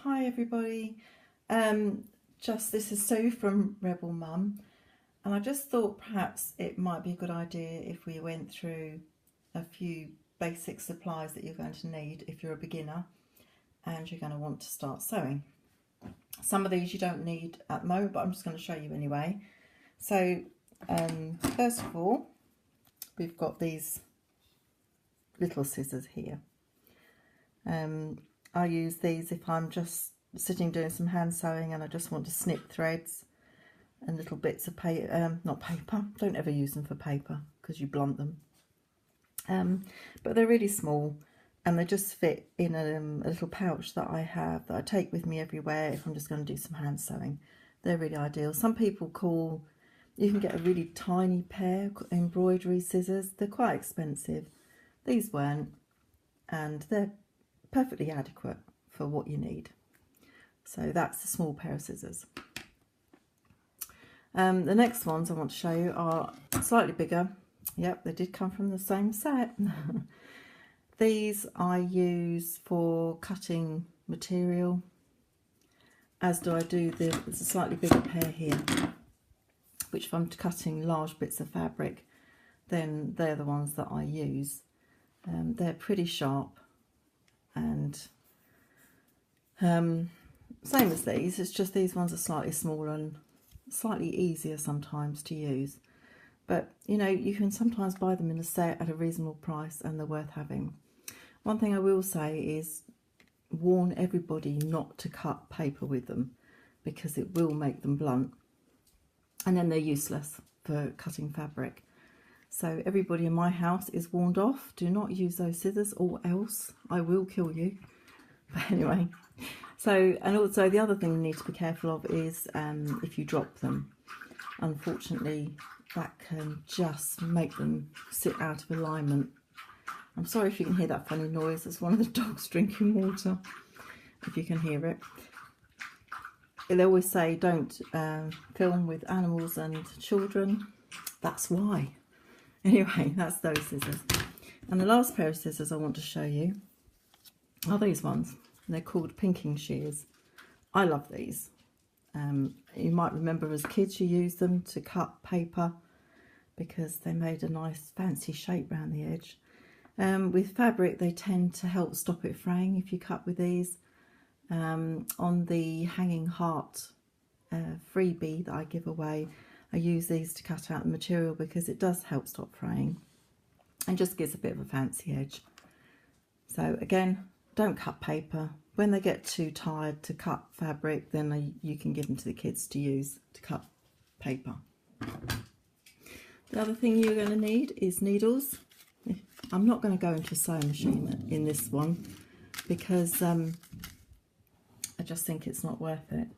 Hi everybody, this is Sue from Rebel Mum, and I just thought perhaps it might be a good idea if we went through a few basic supplies that you're going to need if you're a beginner and you're going to want to start sewing. Some of these you don't need at the moment, but I'm just going to show you anyway. So first of all, we've got these little scissors here. I use these if I'm just sitting doing some hand sewing and I just want to snip threads and little bits of paper, not paper, don't ever use them for paper because you blunt them. But they're really small and they just fit in a little pouch that I have that I take with me everywhere if I'm just going to do some hand sewing. They're really ideal. Some people you can get a really tiny pair, embroidery scissors. They're quite expensive. These weren't, and they're perfectly adequate for what you need. So that's the small pair of scissors. The next ones I want to show you are slightly bigger. Yep, they did come from the same set. These I use for cutting material, as do I do there's a slightly bigger pair here, which if I'm cutting large bits of fabric, then they're the ones that I use. They're pretty sharp and same as these, it's just these ones are slightly smaller and slightly easier sometimes to use. But you know, you can sometimes buy them in a set at a reasonable price and they're worth having. One thing I will say is warn everybody not to cut paper with them because it will make them blunt and then they're useless for cutting fabric. So everybody in my house is warned off, do not use those scissors or else I will kill you. But anyway, so, and also the other thing you need to be careful of is if you drop them. Unfortunately, that can just make them sit out of alignment. I'm sorry if you can hear that funny noise. It's one of the dogs drinking water, if you can hear it. They always say don't film with animals and children. That's why. Anyway, that's those scissors. And the last pair of scissors I want to show you are these ones. They're called pinking shears. I love these. You might remember as kids you used them to cut paper because they made a nice fancy shape around the edge. With fabric they tend to help stop it fraying if you cut with these. On the hanging heart freebie that I give away, I use these to cut out the material because it does help stop fraying and just gives a bit of a fancy edge. So again, don't cut paper. When they get too tired to cut fabric, then you can give them to the kids to use to cut paper. The other thing you're going to need is needles. I'm not going to go into a sewing machine in this one because I just think it's not worth it.